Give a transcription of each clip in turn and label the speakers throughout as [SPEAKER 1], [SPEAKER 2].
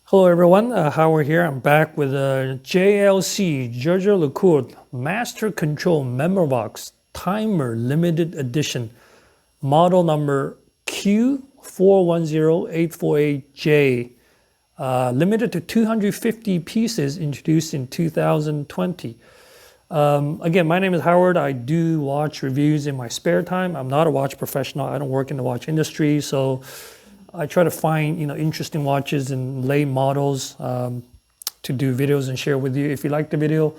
[SPEAKER 1] Hello everyone, Howard here. I'm back with a JLC Georgia Lecourt Master Control Memovox Timer Limited Edition, model number Q410848J, limited to 250 pieces, introduced in 2020. Again, my name is Howard. I do watch reviews in my spare time. I'm not a watch professional. I don't work in the watch industry, so I try to find interesting watches and late models to do videos and share with you. If you like the video,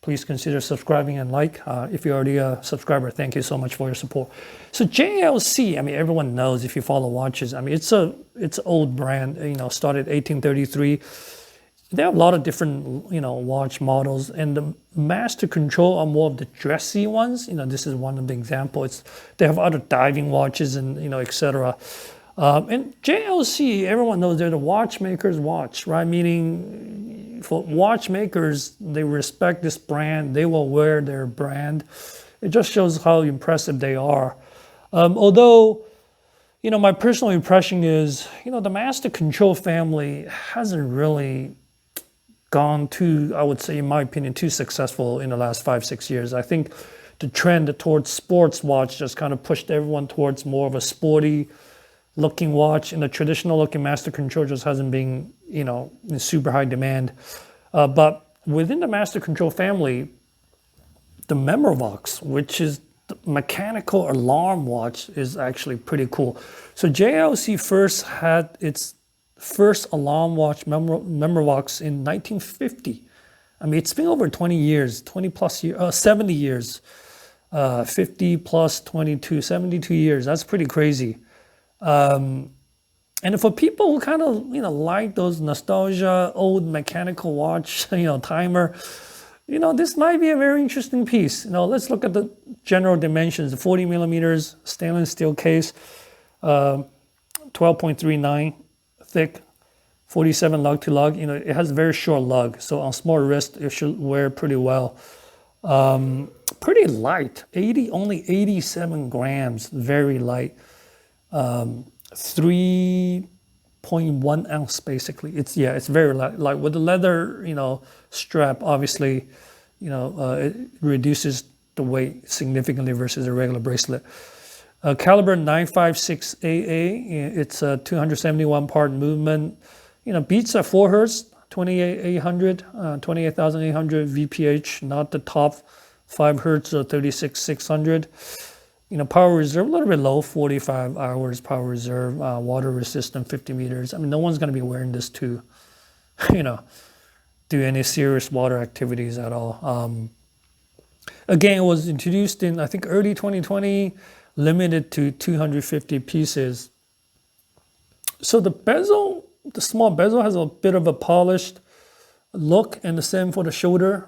[SPEAKER 1] please consider subscribing and like. If you're already a subscriber, thank you so much for your support. So JLC, I mean, everyone knows if you follow watches. I mean, it's an old brand. Started 1833. They have a lot of different watch models, and the Master Control are more of the dressy ones. This is one of the examples. They have other diving watches and etc. And JLC, everyone knows they're the watchmaker's watch, right? Meaning for watchmakers, they respect this brand. They will wear their brand. It just shows how impressive they are. Although, my personal impression is, the Master Control family hasn't really gone too, I would say, in my opinion, too successful in the last 5-6 years. I think the trend towards sports watch just kind of pushed everyone towards more of a sporty looking watch, and the traditional looking Master Control just hasn't been, in super high demand. But within the Master Control family, the Memovox, which is the mechanical alarm watch, is actually pretty cool. So JLC first had its first alarm watch, Memovox, in 1950. I mean, it's been over 20 years, 20 plus years, 70 years, 50 plus 22, 72 years. That's pretty crazy. And for people who kind of like those nostalgia old mechanical watch timer, this might be a very interesting piece. Let's look at the general dimensions. 40 millimeters stainless steel case, 12.39 thick, 47 lug to lug. It has a very short lug, so on small wrist it should wear pretty well. Pretty light, only 87 grams, very light. 3.1 ounce basically. It's very light with the leather strap. Obviously, it reduces the weight significantly versus a regular bracelet. Caliber 956 AA. It's a 271 part movement. Beats at 4 hertz, 28,800 VPH. Not the top 5 hertz or 36,600. Power reserve, a little bit low, 45 hours power reserve, water resistant, 50 meters. I mean, no one's going to be wearing this to, do any serious water activities at all. Again, it was introduced in, I think, early 2020, limited to 250 pieces. So the bezel, the small bezel, has a bit of a polished look, and the same for the shoulder.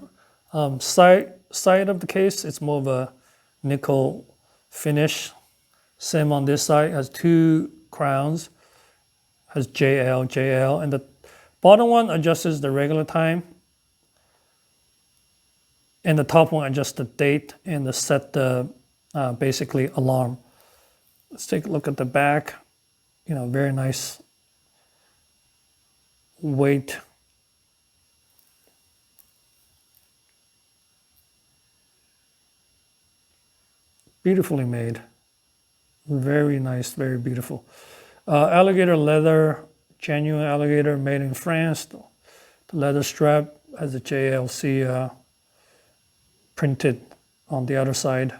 [SPEAKER 1] Side of the case, it's more of a nickel finish. Same on this side, has 2 crowns, has JL, and the bottom one adjusts the regular time, and the top one adjusts the date and set the basically alarm. Let's take a look at the back. Very nice weight. Beautifully made. Very nice, very beautiful. Alligator leather, genuine alligator, made in France. The leather strap has a JLC printed on the other side.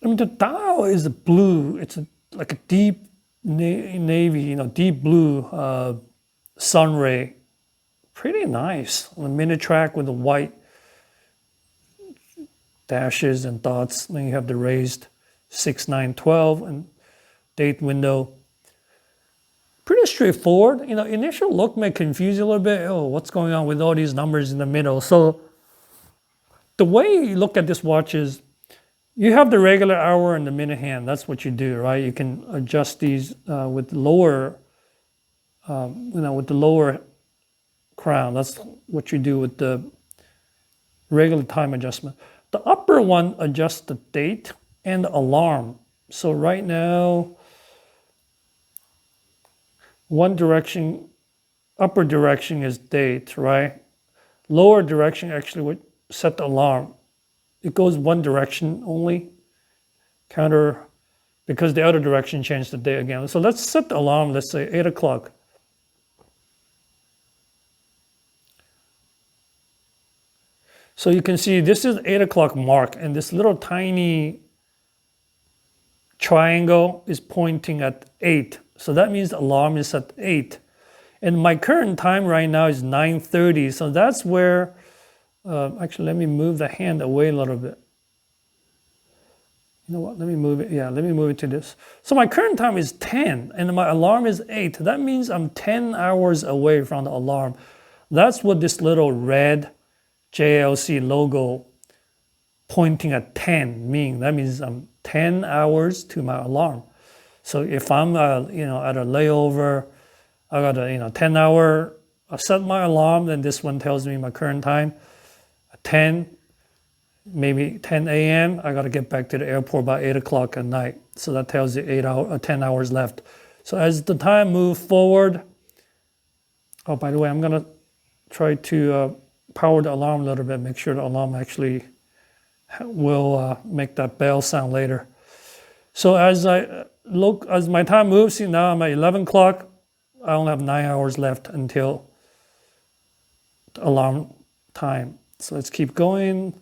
[SPEAKER 1] I mean, the dial is blue. It's like a deep navy, deep blue sunray. Pretty nice. A mini track with the white dashes and dots. Then you have the raised 6/9/12 and date window. Pretty straightforward. Initial look may confuse you a little bit. Oh, what's going on with all these numbers in the middle? So the way you look at this watch is you have the regular hour and the minute hand. That's what you do, right? You can adjust these with lower, with the lower crown. That's what you do with the regular time adjustment. The upper one adjusts the date and the alarm. So right now, One direction, upper direction is date, right? Lower direction actually would set the alarm. It goes one direction only, counter, because the other direction changed the day again. So let's set the alarm, let's say 8 o'clock. So you can see this is 8 o'clock mark, and this little tiny triangle is pointing at 8. So that means the alarm is at 8. And my current time right now is 9:30. So that's where, actually, let me move the hand away a little bit. You know what, let me move it. Yeah, let me move it to this. So my current time is 10 and my alarm is 8. That means I'm 10 hours away from the alarm. That's what this little red JLC logo pointing at 10 means. That means I'm 10 hours to my alarm. So if I'm at a layover, I got a 10 hour, I set my alarm, then this one tells me my current time at 10, maybe 10 a.m. I got to get back to the airport by 8 o'clock at night. So that tells you 10 hours left. So as the time moves forward, oh, by the way, I'm going to try to power the alarm a little bit, make sure the alarm actually will make that bell sound later. So as my time moves, see now I'm at 11 o'clock, I only have 9 hours left until the alarm time. So let's keep going.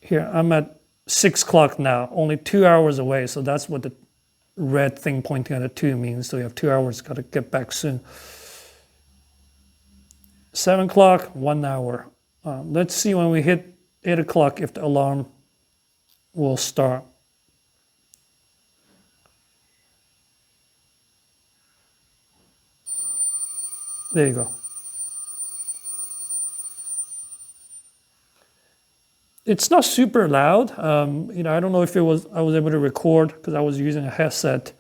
[SPEAKER 1] Here, I'm at 6 o'clock now, only 2 hours away. So that's what the red thing pointing at a 2 means. So you have 2 hours, got to get back soon. 7 o'clock, 1 hour. Let's see when we hit 8 o'clock if the alarm will start. There you go. It's not super loud. I don't know if I was able to record because I was using a headset.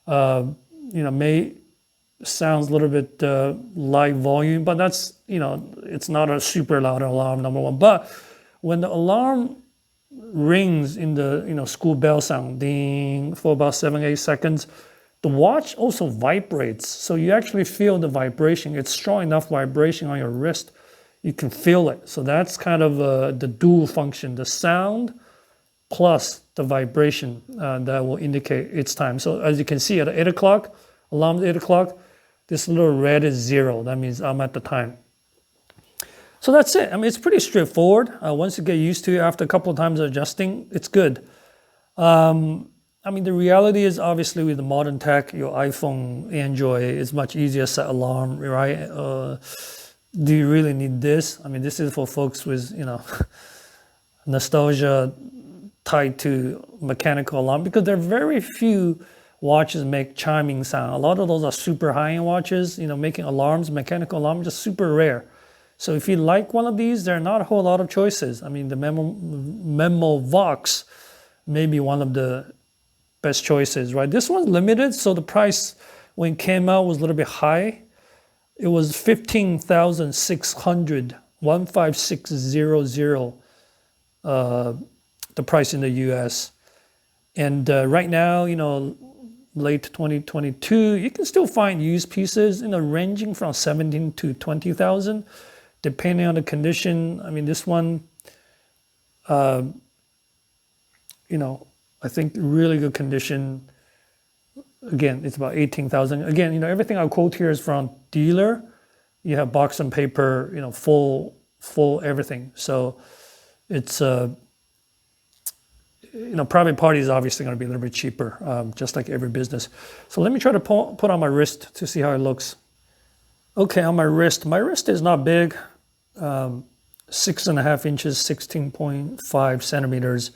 [SPEAKER 1] May sounds a little bit light volume, but that's, it's not a super loud alarm, number one. But when the alarm rings in the, school bell sound, ding, for about 7-8 seconds, the watch also vibrates. So you actually feel the vibration. It's strong enough vibration on your wrist. You can feel it. So that's kind of the dual function, the sound plus the vibration that will indicate it's time. So as you can see at 8 o'clock, alarm 8 o'clock, this little red is 0. That means I'm at the time. So that's it. I mean, it's pretty straightforward. Once you get used to it, after a couple of times adjusting, it's good. The reality is obviously with the modern tech, your iPhone, Android, is much easier to set alarm, right? Do you really need this? I mean, this is for folks with, nostalgia tied to mechanical alarm, because there are very few watches make chiming sound. A lot of those are super high-end watches, making alarms, mechanical alarms, just super rare. So if you like one of these, there are not a whole lot of choices. I mean, the Memovox may be one of the best choices, right? This one's limited, so the price when it came out was a little bit high. It was 15,600, 15600, the price in the US. And right now, late 2022, you can still find used pieces, ranging from 17 to 20,000, depending on the condition. I mean, this one, I think really good condition. Again, it's about 18,000. Again, everything I quote here is from dealer. You have box and paper, full everything. So it's private party is obviously going to be a little bit cheaper, just like every business. So let me try to put on my wrist to see how it looks. Okay, on my wrist is not big, 6.5 inches, 16.5 centimeters,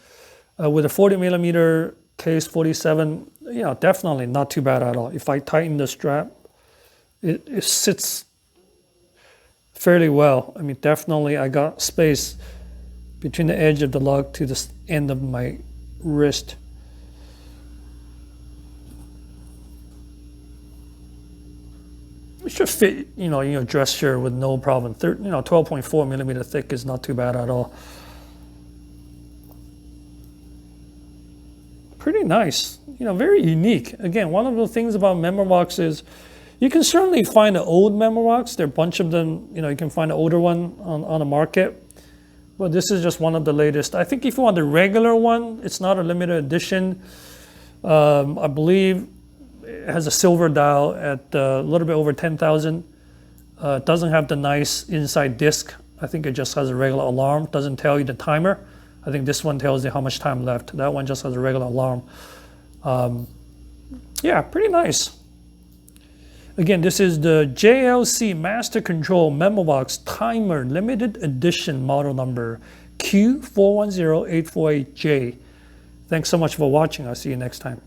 [SPEAKER 1] with a 40 millimeter case 47. Definitely not too bad at all. If I tighten the strap, it sits fairly well. I mean, definitely I got space between the edge of the lug to the end of my wrist. It should fit, in your dress shirt with no problem. 12.4 millimeter thick is not too bad at all. Pretty nice. very unique. Again, one of the things about Memovox is you can certainly find an old Memovox. There are a bunch of them. You can find an older one on the market. But this is just one of the latest. I think if you want the regular one, it's not a limited edition. I believe it has a silver dial at a little bit over 10,000. It doesn't have the nice inside disc. I think it just has a regular alarm. It doesn't tell you the timer. I think this one tells you how much time left. That one just has a regular alarm. Yeah, pretty nice. Again, this is the JLC Master Control Memovox Timer Limited Edition model number Q410848J. Thanks so much for watching. I'll see you next time.